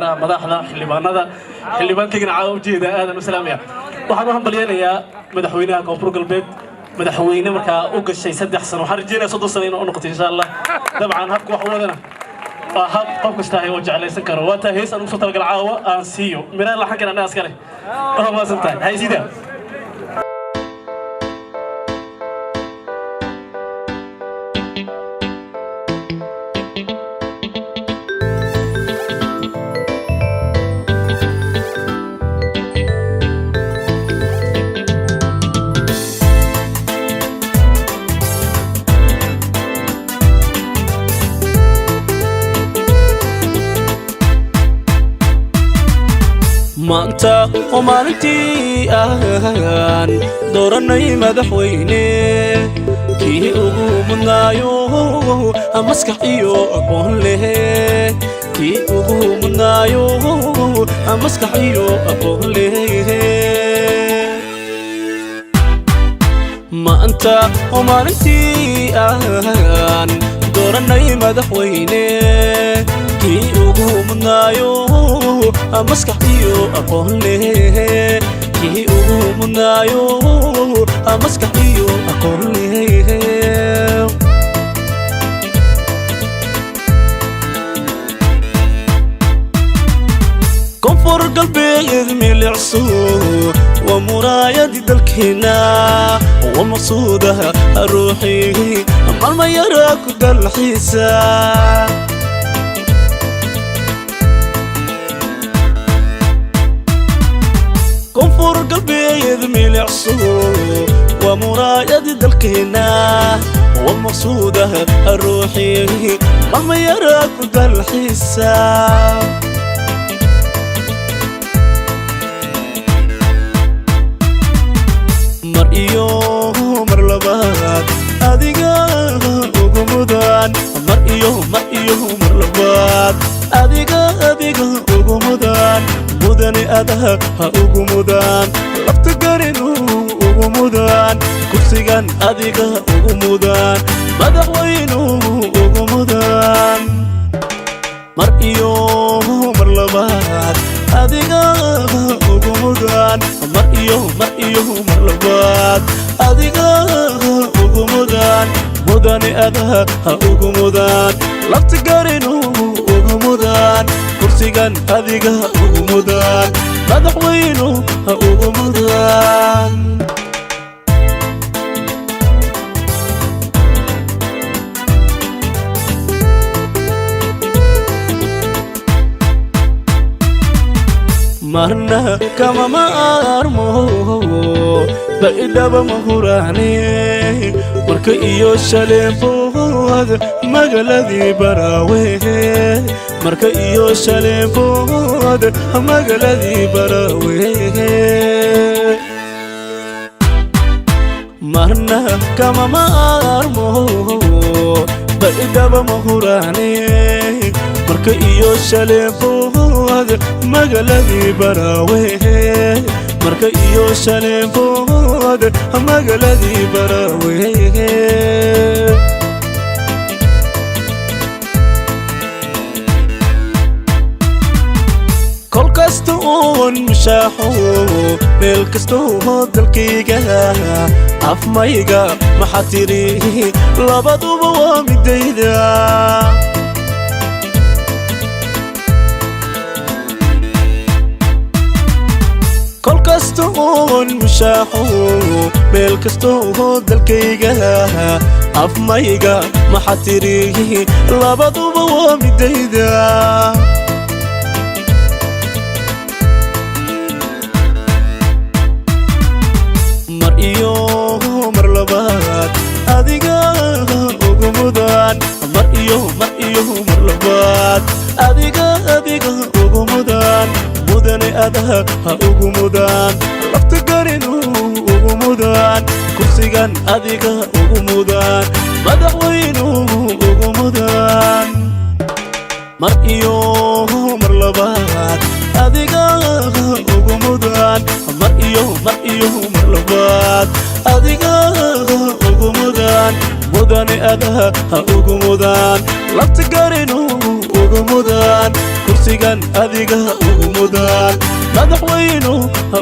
madaxda xildhibaanka caawa jeeda aadan salaamiya waxaan u hambalyeeyaa madaxweynaha koonfur galbeed madaxweyne markaa u gashay 3 sano waxaan rajeynayaa 30 sano inuu noqoto insha Allah dabcan habka wax wadana waa hab qof kasta ay wajaclaysan karo waa taa heesan u soo talagal caawa aan siiyo miraan la xankan anaas kale oo ma santahay hay sida maanta oo maalintii aan dooranay madaxweyne kii ugu mudnaayo maskax iyo aqoon leh kii ugu mudnaayo maskax iyo aqoon leh maanta oo maalintii aan dooranay madaxweyne kii ugu mudnaayo maskax iyo aqoon leh kii ugu mudnaayo maskax iyo aqoon leh koonfur galbeed milicsu waa muraayadi dalkeena waa maqsuudaha ruuxi maalma yara ku dalxiisa koonfur galbeed milicsu waa muraayadi dalkeena waa maqsuudaha ruuxi maalma yara ku dalxiisa mar iyo mar labaad adiga ugu mudan mar iyo mar labaad adiga ugu mudan mudane adaha ha ugu mudan lafta garinu ugu mudan kursigan adiga ugu mudan madaxweynu ugu mudan mar iyo mar labaad adiga ugu mudan mar iyo mar labaad adiga ugu mudan mudane adaha ha ugu mudan lafta garinu ugu mudan kursigan adiga ugu mudan madaxweynu ha ugu mudan marna kama maarmo baidaba mahurane marka iyo shaleebood magaladii baraawe marka iyo shaleebood magaladii baraawe marna kama maarmo baidaba mahurane marka iyo shaleebood magaladii baraawe marka iyo shaleebood magaladii baraawe kol kasta oon mashaaxo meel kasta oo dalkayga afmayga maxaa tiri labaduba waa midayda kol kasta oon mashaaxo meel kasta oo dalkayga afmayga maxaa tiri labaduba waa midayda mar iyo mar labaad adiga ugu mudan mar iyo mar labaad adiga ugu mudan mudane adaha ha ugu mudan lafta garinu ugu mudan kursigan adiga ugu mudan madaxweynu ugu mudan mar iyo mar labaad adiga ugu mudan mar iyo mar labaad adiga ugu mudan mudane adaha ha ugu mudan lafta garinu ugu mudaan kursigan adiga ugu mudaan madaxweynu ha